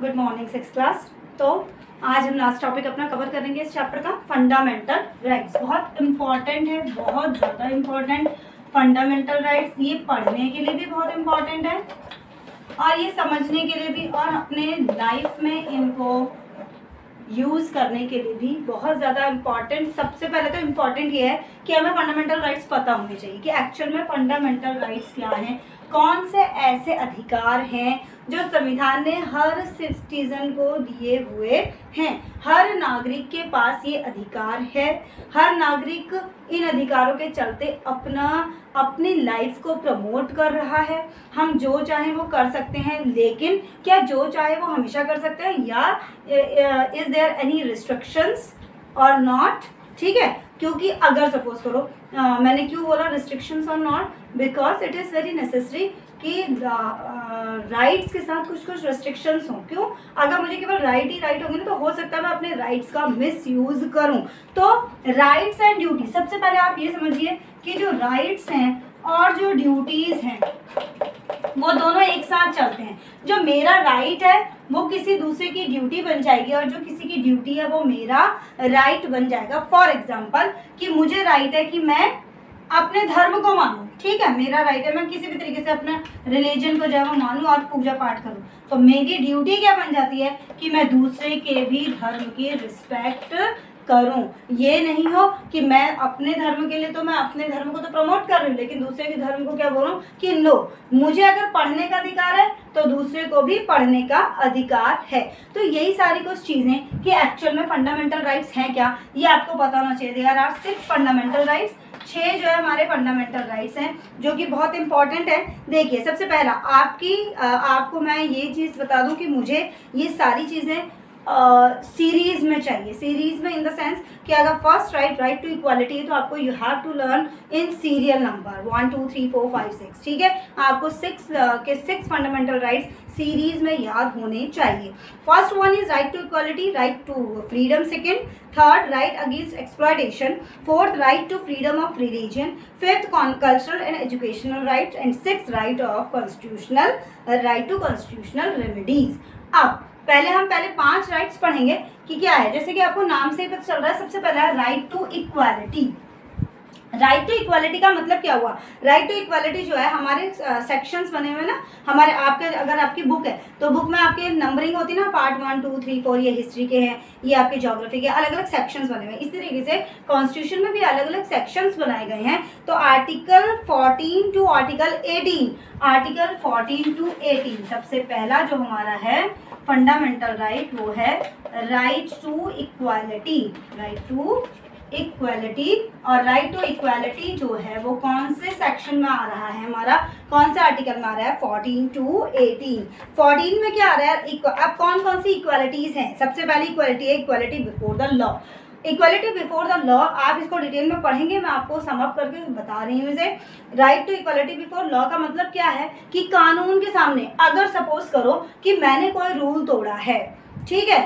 Good morning six class. तो आज हम लास्ट टॉपिक अपना कवर करेंगे इस चैप्टर का, फंडामेंटल राइट्स। बहुत इंपॉर्टेंट है, बहुत ज़्यादा इंपॉर्टेंट फंडामेंटल राइट्स। ये पढ़ने के लिए भी बहुत इंपॉर्टेंट है और ये समझने के लिए भी, और अपने लाइफ में इनको यूज़ करने के लिए भी बहुत ज़्यादा इम्पॉर्टेंट। सबसे पहले तो इम्पॉर्टेंट ये है कि हमें फंडामेंटल राइट्स पता होने चाहिए कि एक्चुअल में फंडामेंटल राइट्स क्या हैं, कौन से ऐसे अधिकार हैं जो संविधान ने हर सिटीजन को दिए हुए हैं। हर नागरिक के पास ये अधिकार है। हर नागरिक इन अधिकारों के चलते अपनी लाइफ को प्रमोट कर रहा है। हम जो चाहें वो कर सकते हैं, लेकिन क्या जो चाहे वो हमेशा कर सकते हैं, या इज देयर एनी रिस्ट्रिक्शंस और नॉट? ठीक है, क्योंकि अगर सपोज करो, मैंने क्यों बोला रिस्ट्रिक्शंस और not, because it is very necessary कि राइट्स के साथ कुछ कुछ रिस्ट्रिक्शंस हों। क्यों? अगर मुझे केवल राइट ही राइट होंगे ना, तो हो सकता है मैं अपने राइट्स का मिस यूज़ करूँ। तो राइट्स एंड ड्यूटी, सबसे पहले आप ये समझिए कि जो राइट्स हैं और जो ड्यूटीज़ हैं वो दोनों एक साथ चलते हैं। जो मेरा राइट है वो किसी दूसरे की ड्यूटी बन जाएगी, और जो किसी की ड्यूटी है वो मेरा राइट बन जाएगा। फॉर एग्जाम्पल कि मुझे राइट है कि मैं अपने धर्म को मानूं, ठीक है, मेरा राइट है मैं किसी भी तरीके से अपने रिलीजन को जो है वो मानूं और पूजा पाठ करूं। तो मेरी ड्यूटी क्या बन जाती है कि मैं दूसरे के भी धर्म की रिस्पेक्ट करूं। ये नहीं हो कि मैं अपने धर्म के लिए, तो मैं अपने धर्म को तो प्रमोट कर रही हूँ, लेकिन दूसरे के धर्म को क्या बोलूं कि नो, मुझे अगर पढ़ने का अधिकार है तो दूसरे को भी पढ़ने का अधिकार है। तो यही सारी कुछ चीज़ें कि एक्चुअल में फंडामेंटल राइट्स हैं क्या, ये आपको पता होना चाहिए। देयर आर 6 फंडामेंटल राइट्स, 6 जो है हमारे फंडामेंटल राइट्स हैं जो कि बहुत इंपॉर्टेंट है। देखिए, सबसे पहला आपको मैं ये चीज़ बता दूं कि मुझे ये सारी चीज़ें सीरीज में चाहिए। सीरीज में इन द सेंस कि अगर फर्स्ट राइट टू इक्वालिटी है तो आपको you have to learn in serial number 1 2 3 4 5 6। ठीक है, आपको 6 फंडामेंटल राइट्स सीरीज में याद होने चाहिए। First one is right to equality, right to freedom. Second, third right against exploitation. Fourth right to freedom of religion. Fifth cultural and educational rights. And sixth right of constitutional right to constitutional remedies. अब हम पहले 5 rights पढ़ेंगे कि क्या है। जैसे कि आपको नाम से ही पता चल रहा है, सबसे पहला है right to equality. Right to equality का मतलब क्या हुआ? राइट टू इक्वालिटी जो है, हमारे सेक्शंस बने हुए ना, हमारे आपके अगर आपकी बुक है तो बुक में आपके नंबरिंग होती है ना, पार्ट 1 2 3 4, ये हिस्ट्री के हैं, ये आपके ज्योग्राफी के, अलग अलग सेक्शंस बने हुए हैं। इस तरीके से कॉन्स्टिट्यूशन में भी अलग अलग सेक्शंस बनाए गए हैं। तो article 14 to article 18, article 14 to 18 सबसे पहला जो हमारा है फंडामेंटल राइट वो है right to equality. Right to equality, और राइट टू इक्वालिटी जो है वो कौन से सेक्शन में आ रहा है हमारा, कौन से आर्टिकल में आ रहा है? 14 टू 18। 14 में क्या आ रहा है? अब कौन कौन सी इक्वालिटीज हैं? सबसे पहली इक्वालिटी है equality before the law. Equality before the law आप इसको डिटेल में पढ़ेंगे, मैं आपको सम अप करके बता रही हूँ इसे। Right to equality before law का मतलब क्या है कि कानून के सामने, अगर सपोज करो कि मैंने कोई रूल तोड़ा है, ठीक है,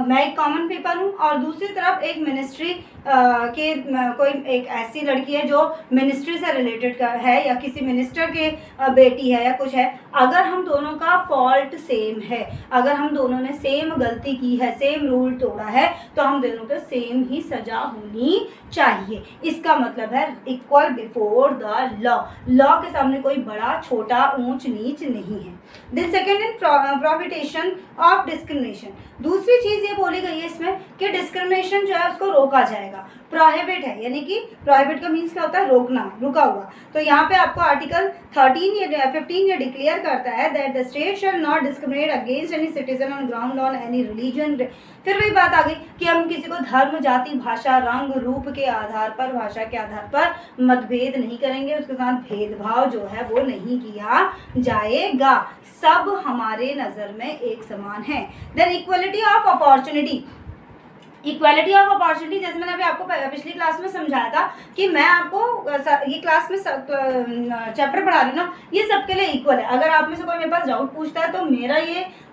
मैं एक कॉमन पीपल हूँ और दूसरी तरफ एक मिनिस्ट्री के कोई एक ऐसी लड़की है जो मिनिस्ट्री से रिलेटेड है, या किसी मिनिस्टर के बेटी है या कुछ है। अगर हम दोनों का फॉल्ट सेम है, अगर हम दोनों ने सेम गलती की है, सेम रूल तोड़ा है, तो हम दोनों को सेम ही सजा होनी चाहिए। इसका मतलब है equal before the law. Law के सामने कोई बड़ा छोटा ऊंच नीच नहीं है। Then second in prohibition of discrimination. दूसरी चीज़ ये बोली गई है इसमें कि डिस्क्रिमिनेशन जो है उसको रोका जाएगा। प्रोहिबिट है, यानी कि प्रोहिबिट का मीन्स क्या होता है? रोकना, रुका हुआ। तो यहाँ पे आपको आर्टिकल 13 या 15 ये डिक्लेयर करता है that the state shall not discriminate against any citizen on ground on any religion. फिर वही बात आ गई कि हम किसी को धर्म, जाति, भाषा, रंग, रूप के आधार पर, भाषा के आधार पर मतभेद नहीं करेंगे, उसके साथ भेदभाव जो है वो नहीं किया जाएगा। सब हमारे नज़र में एक समान है। Then equality of opportunity. Equality of opportunity, जैसे मैंने अभी आपको पिछली क्लास में समझाया था कि मैं आपको ये क्लास में चैप्टर पढ़ा रही हूँ ना, ये सबके लिए इक्वल है। अगर आप में से कोई मेरे पास डाउट पूछता है तो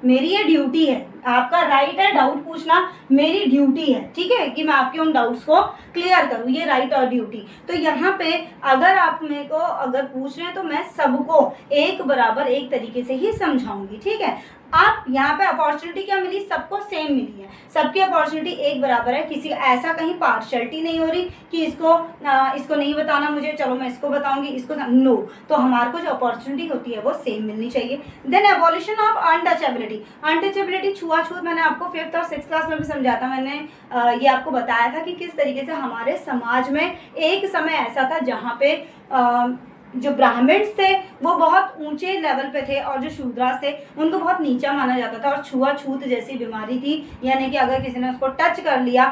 मेरी ये ड्यूटी है, आपका राइट है डाउट पूछना, मेरी ड्यूटी है, ठीक है, कि मैं आपके उन डाउट्स को क्लियर करूँ, ये राइट और ड्यूटी। तो यहाँ पे अगर आप मेरे को अगर पूछ रहे हैं तो मैं सबको एक बराबर एक तरीके से ही समझाऊंगी, ठीक है। आप यहाँ पे अपॉर्चुनिटी क्या मिली, सबको सेम मिली है, सबकी अपॉर्चुनिटी एक बराबर है, किसी ऐसा कहीं पार्शियलिटी नहीं हो रही कि इसको नहीं बताना मुझे, चलो मैं इसको बताऊंगी, इसको नो। तो हमारे को जो अपॉर्चुनिटी होती है वो सेम मिलनी चाहिए। Then abolition of untouchability. Untouchability, छुआछूत, मैंने आपको 5th और 6th क्लास में भी समझाया था, मैंने ये आपको बताया था कि किस तरीके से हमारे समाज में एक समय ऐसा था जहाँ पे जो ब्राह्मण्स थे वो बहुत ऊंचे लेवल पे थे और जो शूद्रास थे उनको बहुत नीचा माना जाता था, और छुआछूत जैसी बीमारी थी, यानी कि अगर किसी ने उसको टच कर लिया,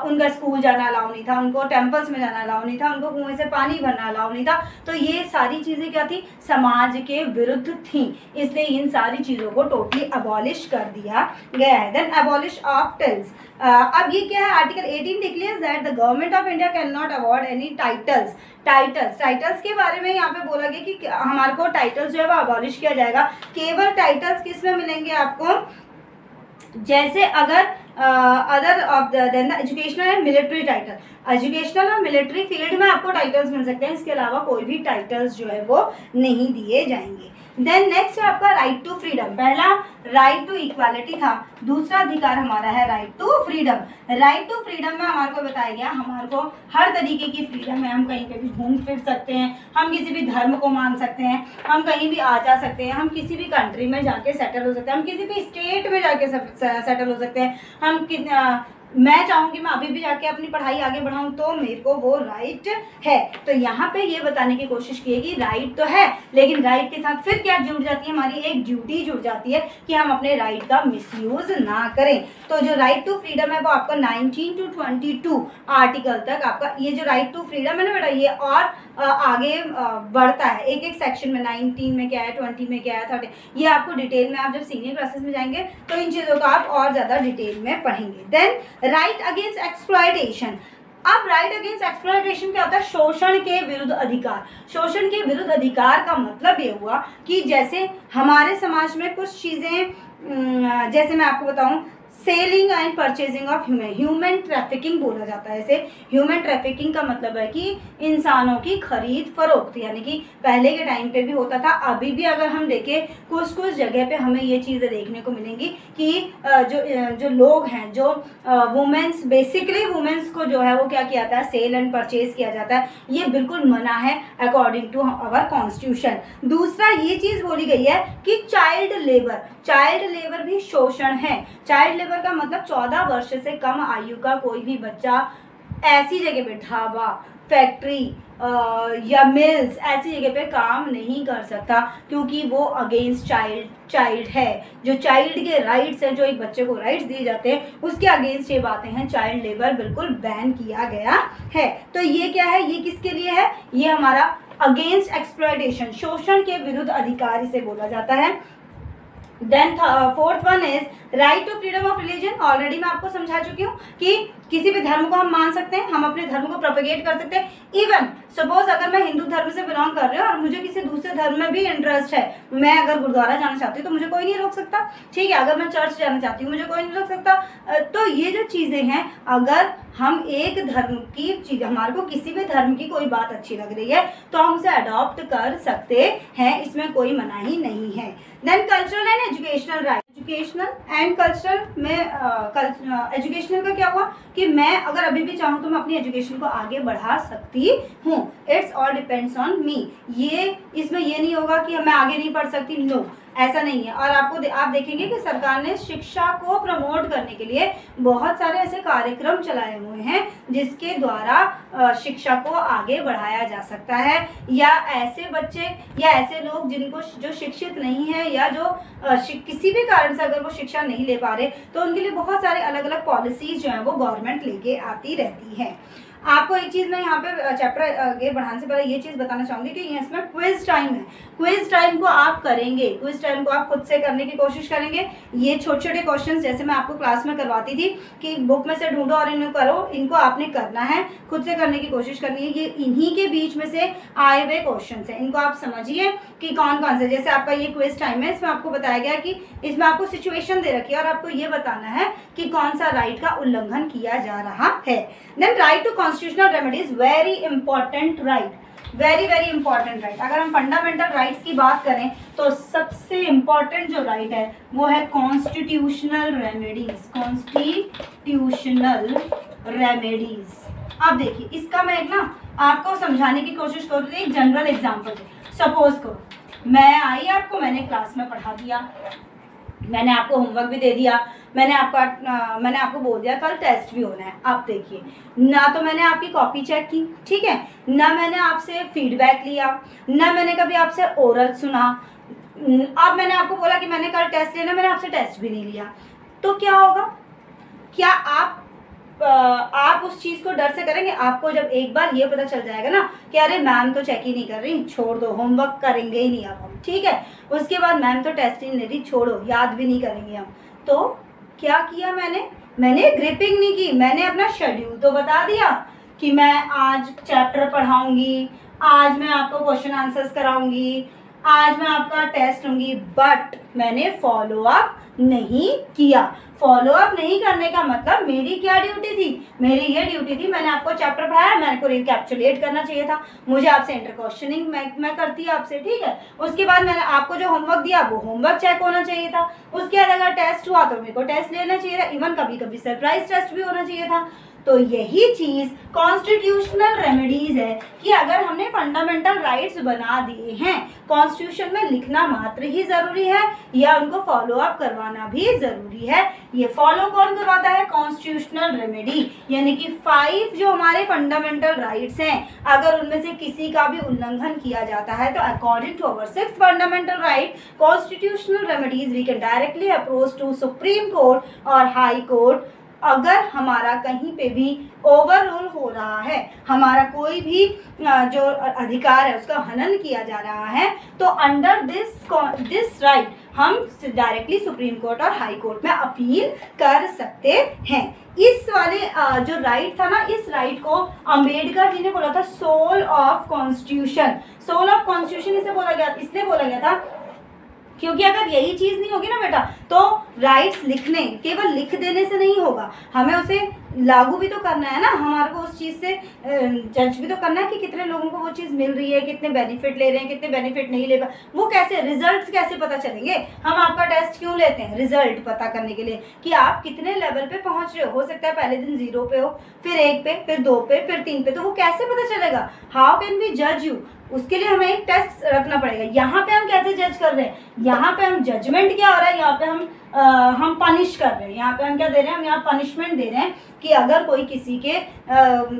उनका स्कूल जाना अलाउ नहीं था, उनको टेम्पल्स में जाना अलाउ नहीं था, उनको कुएं से पानी भरना अलाउ नहीं था। तो ये सारी चीज़ें क्या थी, समाज के विरुद्ध थी, इसलिए इन सारी चीज़ों को टोटली अबॉलिश कर दिया गया है। Then abolish of titles. अब ये क्या है, article 18 declares that the government of India can not award any titles के बारे में यहाँ पे बोला गया कि हमारे को टाइटल्स जो है वो अबॉलिश किया जाएगा। केवल टाइटल्स किस में मिलेंगे आपको, जैसे अगर other of then the educational and military title, educational और मिलिट्री फील्ड में आपको टाइटल्स मिल सकते हैं, इसके अलावा कोई भी टाइटल्स जो है वो नहीं दिए जाएंगे। देन नेक्स्ट है आपका राइट टू फ्रीडम। पहला राइट टू इक्वालिटी था, दूसरा अधिकार हमारा है right to freedom. Right to freedom में हमारे को बताया गया हमारे को हर तरीके की फ्रीडम है, हम कहीं पे भी घूम फिर सकते हैं, हम किसी भी धर्म को मान सकते हैं, हम कहीं भी आ जा सकते हैं, हम किसी भी कंट्री में जाके सेटल हो सकते हैं, हम किसी भी स्टेट में जाके सेटल हो सकते हैं, हम मैं चाहूँगी मैं अभी भी जाके अपनी पढ़ाई आगे बढ़ाऊँ तो मेरे को वो राइट है। तो यहाँ पे ये बताने की कोशिश की है कि राइट तो है, लेकिन राइट के साथ फिर क्या जुड़ जाती है, हमारी एक ड्यूटी जुड़ जाती है कि हम अपने राइट का मिसयूज ना करें। तो जो राइट टू फ्रीडम है वो आपका 19 to 22 आर्टिकल तक आपका ये जो राइट टू फ्रीडम है ना बेटा, ये और आगे बढ़ता है, एक एक सेक्शन में 19 में क्या है, 20 में क्या है, 30, ये आपको डिटेल में आप जब सीनियर क्लासेस में जाएंगे तो इन चीज़ों का आप और ज़्यादा डिटेल में पढ़ेंगे। Then right against exploitation. अब राइट अगेंस्ट एक्सप्लॉयटेशन क्या होता है, शोषण के विरुद्ध अधिकार। शोषण के विरुद्ध अधिकार का मतलब ये हुआ कि जैसे हमारे समाज में कुछ चीज़ें, जैसे मैं आपको बताऊं, selling and purchasing of human trafficking बोला जाता है इसे। ह्यूमन ट्रैफिकिंग का मतलब है कि इंसानों की खरीद फरोख्त, यानी कि पहले के टाइम पे भी होता था, अभी भी अगर हम देखें कुछ कुछ जगह पे हमें ये चीज़ें देखने को मिलेंगी कि जो लोग हैं, जो वुमेन्स, बेसिकली वुमेन्स को जो है वो क्या किया जाता है, सेल एंड परचेज किया जाता है, ये बिल्कुल मना है अकॉर्डिंग टू अवर कॉन्स्टिट्यूशन। दूसरा ये चीज़ बोली गई है कि चाइल्ड लेबर भी शोषण है। चाइल्ड लेबर का मतलब 14 वर्ष से कम आयु का कोई भी बच्चा ऐसी जगह पे, ढाबा, फैक्ट्री या मिल्स, ऐसी जगह पे काम नहीं कर सकता, क्योंकि वो अगेंस्ट चाइल्ड है। जो चाइल्ड के राइट्स हैं, जो एक बच्चे को राइट्स दिए जाते हैं, उसके अगेंस्ट ये बातें हैं, चाइल्ड लेबर बिल्कुल बैन किया गया है। तो ये क्या है, ये किसके लिए है, ये हमारा अगेंस्ट एक्सप्लॉयटेशन, शोषण के विरुद्ध अधिकार इसे बोला जाता है। Then fourth one is right to freedom of religion. Already मैं आपको समझा चुकी हूँ कि किसी भी धर्म को हम मान सकते हैं, हम अपने धर्म को प्रोपेगेट कर सकते हैं। इवन सपोज अगर मैं हिंदू धर्म से बिलोंग कर रही हूँ और मुझे किसी दूसरे धर्म में भी इंटरेस्ट है, मैं अगर गुरुद्वारा जाना चाहती हूँ तो मुझे कोई नहीं रोक सकता, ठीक है। अगर मैं चर्च जाना चाहती हूँ मुझे कोई नहीं रोक सकता। तो ये जो चीज़ें हैं, अगर हम एक धर्म की चीज़, हमारे को किसी भी धर्म की कोई बात अच्छी लग रही है तो हम उसे अडॉप्ट कर सकते हैं, इसमें कोई मनाही नहीं है। Then cultural and educational right. Educational and cultural में एजुकेशनल का क्या हुआ कि मैं अगर अभी भी चाहूँ तो मैं अपनी एजुकेशन को आगे बढ़ा सकती हूँ। It's all depends on me. ये इसमें ये नहीं होगा कि मैं आगे नहीं पढ़ सकती, नो, ऐसा नहीं है। और आप देखेंगे कि सरकार ने शिक्षा को प्रमोट करने के लिए बहुत सारे ऐसे कार्यक्रम चलाए हुए हैं जिसके द्वारा शिक्षा को आगे बढ़ाया जा सकता है, या ऐसे बच्चे या ऐसे लोग जिनको जो शिक्षित नहीं है या जो किसी भी कारण से अगर वो शिक्षा नहीं ले पा रहे, तो उनके लिए बहुत सारे अलग अलग पॉलिसीज जो हैं वो गवर्नमेंट लेके आती रहती है। आपको एक चीज़ मैं यहाँ पे चैप्टर आगे बढ़ाने से पहले ये चीज़ बताना चाहूँगी कि इसमें क्विज टाइम है। क्विज टाइम को आप करेंगे, क्विज टाइम को आप खुद से करने की कोशिश करेंगे। ये छोटे छोटे क्वेश्चंस जैसे मैं आपको क्लास में करवाती थी कि बुक में से ढूंढो और इन्हें करो, इनको आपने करना है, खुद से करने की कोशिश करनी है। ये इन्हीं के बीच में से आए हुए क्वेश्चन हैं, इनको आप समझिए कि कौन कौन से। जैसे आपका ये क्विज टाइम है, इसमें आपको बताया गया कि इसमें आपको सिचुएशन दे रखी है और आपको ये बताना है कि कौन सा राइट का उल्लंघन किया जा रहा है। Then right to constitutional remedies, very important right. Very very important right. अगर हम फंडामेंटल राइट्स की बात करें तो सबसे इंपॉर्टेंट जो राइट है वो है कॉन्स्टिट्यूशनल रेमेडीज। Constitutional remedies. अब देखिए इसका मैं एक ना आपको समझाने की कोशिश करूँ तो एक जनरल एग्जांपल दे। सपोज करो मैं आई आपको, मैंने क्लास में पढ़ा दिया, मैंने आपको होमवर्क भी दे दिया, मैंने आपको बोल दिया कल टेस्ट भी होना है। आप देखिए ना तो मैंने आपकी कॉपी चेक की, ठीक है, ना मैंने आपसे फीडबैक लिया, ना मैंने कभी आपसे ओरल सुना। अब मैंने आपको बोला कि मैंने कल टेस्ट लेना, मैंने आपसे टेस्ट भी नहीं लिया, तो क्या होगा? क्या आप उस चीज़ को डर से करेंगे? आपको जब एक बार ये पता चल जाएगा ना कि अरे मैम तो चेक ही नहीं कर रही, छोड़ दो, होमवर्क करेंगे ही नहीं अब हम, ठीक है, उसके बाद मैम तो टेस्ट ही नहीं ले रही, छोड़ो, याद भी नहीं करेंगे हम, तो क्या किया मैंने ग्रिपिंग नहीं की, मैंने अपना शेड्यूल तो बता दिया कि मैं आज चैप्टर पढ़ाऊंगी, आज मैं आपको क्वेश्चन आंसर्स कराऊंगी, आज मैं आपका टेस्ट लूंगी, बट मैंने फॉलो अप नहीं किया। फॉलो अप नहीं करने का मतलब मेरी क्या ड्यूटी थी? मेरी ये ड्यूटी थी, मैंने आपको चैप्टर पढ़ाया, मेरे को रिकैप्चुलेट करना चाहिए था, मुझे आपसे इंटर क्वेश्चनिंग मैं करती आपसे, ठीक है, उसके बाद मैंने आपको जो होमवर्क दिया वो होमवर्क चेक होना चाहिए था, उसके बाद अगर टेस्ट हुआ तो मेरे को टेस्ट लेना चाहिए था, इवन कभी कभी सरप्राइज टेस्ट भी होना चाहिए था। तो यही चीज कॉन्स्टिट्यूशनल रेमेडीज है कि अगर हमने फंडामेंटल राइट्स बना दिए हैं, कॉन्स्टिट्यूशन में लिखना मात्र ही जरूरी है या उनको फॉलो अप करवाना भी जरूरी है। ये फॉलो कौन करवाता है? कॉन्स्टिट्यूशनल रेमेडी, यानी कि 5 जो हमारे फंडामेंटल राइट्स हैं, अगर उनमें से किसी का भी उल्लंघन किया जाता है तो according to our 6th fundamental right constitutional remedies we can directly approach to supreme court और हाई कोर्ट। अगर हमारा कहीं पे भी ओवर रूल हो रहा है, हमारा कोई भी जो अधिकार है उसका हनन किया जा रहा है, तो अंडर दिस राइट हम डायरेक्टली सुप्रीम कोर्ट और हाई कोर्ट में अपील कर सकते हैं। इस वाले जो राइट था ना, इस राइट को अंबेडकर जी ने बोला था soul of constitution. Soul of constitution इसलिए बोला गया था क्योंकि अगर यही चीज नहीं होगी ना बेटा तो राइट्स लिखने केवल लिख देने से नहीं होगा, हमें उसे लागू भी तो करना है ना, हमारे को उस चीज से जज भी तो करना है कि कितने लोगों को वो चीज मिल रही है, कितने बेनिफिट ले रहे हैं, कितने बेनिफिट नहीं ले पा, वो कैसे रिजल्ट्स कैसे पता चलेंगे? हम आपका टेस्ट क्यों लेते हैं? रिजल्ट पता करने के लिए कि आप कितने लेवल पे पहुंच रहे हो सकता है पहले दिन 0 पे हो, फिर 1 पे, फिर 2 पे, फिर 3 पे, तो वो कैसे पता चलेगा? हाउ कैन वी जज यू? उसके लिए हमें एक टेस्ट रखना पड़ेगा। यहाँ पे हम कैसे जज कर रहे हैं? यहाँ पे हम जजमेंट क्या हो रहा है, यहाँ पे हम पनिश कर रहे हैं, यहाँ पे हम क्या दे रहे हैं? हम यहाँ पनिशमेंट दे रहे हैं कि अगर कोई किसी के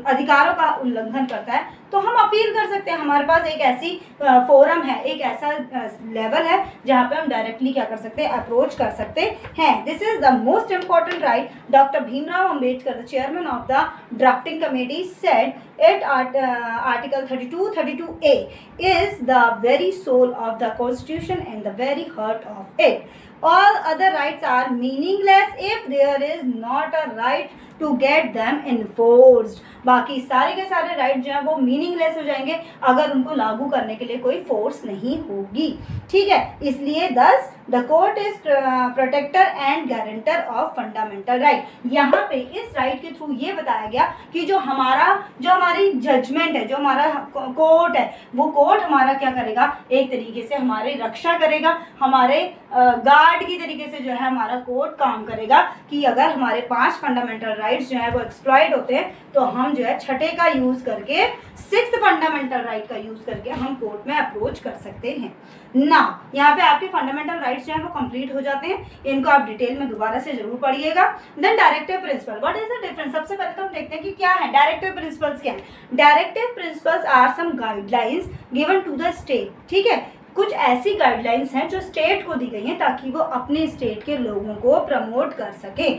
अधिकारों का उल्लंघन करता है तो हम अपील कर सकते हैं। हमारे पास एक ऐसी फोरम है, एक ऐसा लेवल है जहाँ पे हम डायरेक्टली क्या कर सकते हैं? अप्रोच कर सकते हैं। This is the most important right. Doctor Bhimrao Ambedkar, the chairman of the drafting committee, said it article 32A is the very soul of the constitution and the very heart of it. All other rights are meaningless if there is not a right to get them enforced. बाकी सारे के सारे right जो है वो meaningless हो जाएंगे अगर उनको लागू करने के लिए कोई फोर्स नहीं होगी, ठीक है। इसलिए thus the court is protector and guarantor of fundamental right. यहाँ पे इस राइट के थ्रू ये बताया गया कि जो हमारी जजमेंट है, जो हमारा कोर्ट है, वो कोर्ट हमारा क्या करेगा? एक तरीके से हमारी रक्षा करेगा, हमारे गार्ड की तरीके से जो है हमारा कोर्ट काम करेगा कि अगर हमारे 5 फंडामेंटल राइट्स जो है वो एक्सप्लॉइट होते हैं तो हम जो है छठे का यूज करके 6th फंडामेंटल राइट का यूज करके हम कोर्ट में अप्रोच कर सकते हैं ना। यहाँ पे आपके फंडामेंटल राइट्स जो है वो कंप्लीट हो जाते हैं। इनको आप डिटेल में दोबारा से जरूर पढ़िएगा। Then directive principle, what is the difference? सबसे पहले तो हम देखते हैं कि क्या है डायरेक्टिव प्रिंसिपल्स। क्या है directive principles? Are some guidelines given to the state, ठीक है। कुछ ऐसी गाइडलाइंस हैं जो स्टेट को दी गई हैं ताकि वो अपने स्टेट के लोगों को प्रमोट कर सके,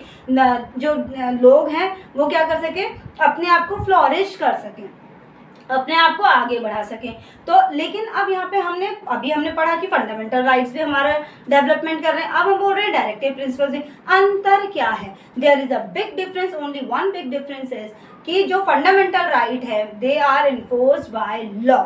जो लोग हैं वो क्या कर सके? अपने आप को फ्लोरिश कर सकें, अपने आप को आगे बढ़ा सकें। तो लेकिन अब यहाँ पे हमने पढ़ा कि फंडामेंटल राइट्स भी हमारा डेवलपमेंट कर रहे हैं। अब हम बोल रहे हैं डायरेक्टिव प्रिंसिपल्स में अंतर क्या है? There is a big difference, only one big difference is कि जो फंडामेंटल राइट है they are enforced by law,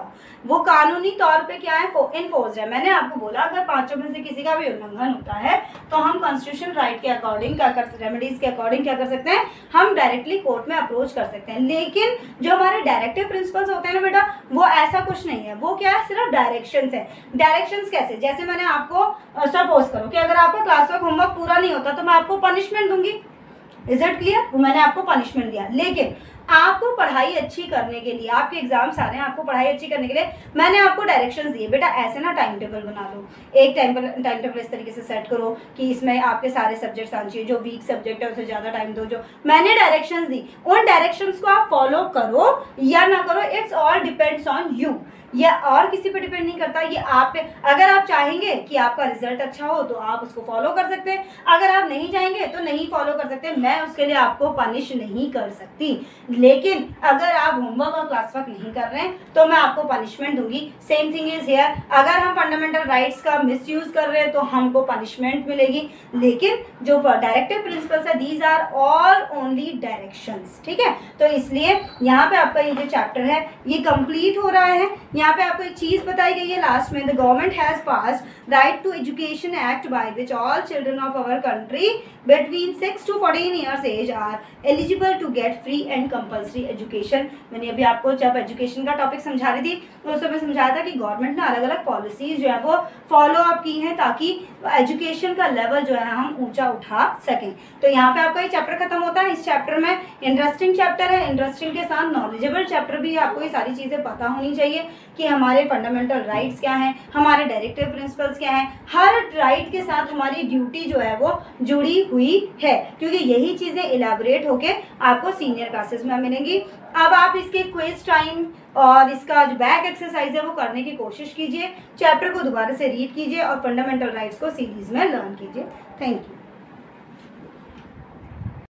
वो कानूनी तौर पे क्या है, इन्फोर्स्ड है। मैंने आपको बोला अगर पांचों में से किसी का भी उल्लंघन होता है तो हम कॉन्स्टिट्यूशन राइट के अकॉर्डिंग क्या कर सकते हैं, रेमेडीज के अकॉर्डिंग क्या कर सकते हैं, हम डायरेक्टली कोर्ट में अप्रोच कर सकते हैं। लेकिन जो हमारे डायरेक्टिव प्रिंसिपल्स होते हैं ना बेटा, वो ऐसा कुछ नहीं है, वो क्या है, सिर्फ डायरेक्शंस है। डायरेक्शंस कैसे, जैसे मैंने आपको सपोज करो कि अगर आपका क्लास वर्क होमवर्क पूरा नहीं होता तो मैं आपको पनिशमेंट दूंगी, इज इट क्लियर, वो मैंने आपको पनिशमेंट दिया। लेकिन आपको पढ़ाई अच्छी करने के लिए, आपके एग्जाम्स आ रहे हैं, आपको पढ़ाई अच्छी करने के लिए मैंने आपको डायरेक्शंस दिए, बेटा ऐसे ना टाइम टेबल बना लो, एक टाइम टेबल इस तरीके से सेट करो कि इसमें आपके सारे सब्जेक्ट्स आने चाहिए, जो वीक सब्जेक्ट है उसे ज़्यादा टाइम दो। जो मैंने डायरेक्शंस दी उन डायरेक्शंस को आप फॉलो करो या ना करो, it's all depends on you, ये और किसी पे डिपेंड नहीं करता, ये आप पे। अगर आप चाहेंगे कि आपका रिजल्ट अच्छा हो तो आप उसको फॉलो कर सकते हैं, अगर आप नहीं चाहेंगे तो नहीं फॉलो कर सकते, मैं उसके लिए आपको पनिश नहीं कर सकती। लेकिन अगर आप होमवर्क और क्लास वर्क नहीं कर रहे हैं तो मैं आपको पनिशमेंट दूंगी। सेम थिंग इज हियर, अगर हम फंडामेंटल राइट्स का मिसयूज कर रहे हैं तो हमको पनिशमेंट मिलेगी। लेकिन जो डायरेक्टिव प्रिंसिपल्स है these are all only directions, ठीक है। तो इसलिए यहाँ पे आपका ये जो चैप्टर है ये कंप्लीट हो रहा है। यहाँ पे आपको एक चीज बताई गई है लास्ट में, the government has passed right to education act by which all children of our country between 6 to 14 years age are eligible to get free and compulsory education. मैंने अभी आपको जब एजुकेशन का टॉपिक समझा रही थी तो उस समय समझाया था कि गवर्नमेंट ने अलग अलग पॉलिसीज जो है वो फॉलो अप की हैं ताकि एजुकेशन का लेवल जो है हम ऊंचा उठा सकें। तो यहाँ पे आपका ये चैप्टर खत्म होता है। इस चैप्टर में इंटरेस्टिंग चैप्टर है, इंटरेस्टिंग के साथ नॉलेजेबल चैप्टर भी, आपको ये सारी चीज़ें पता होनी चाहिए कि हमारे फंडामेंटल राइट्स क्या हैं, हमारे डायरेक्टिव प्रिंसिपल्स क्या हैं, हर राइट के साथ हमारी ड्यूटी जो है वो जुड़ी हुई है, क्योंकि यही चीज़ें इलेबोरेट होके आपको सीनियर क्लासेस में मिलेंगी। अब आप इसके क्विज टाइम और इसका जो बैक एक्सरसाइज है वो करने की कोशिश कीजिए, चैप्टर को दोबारा से रीड कीजिए और फंडामेंटल राइट्स को सीरीज में लर्न कीजिए। Thank you.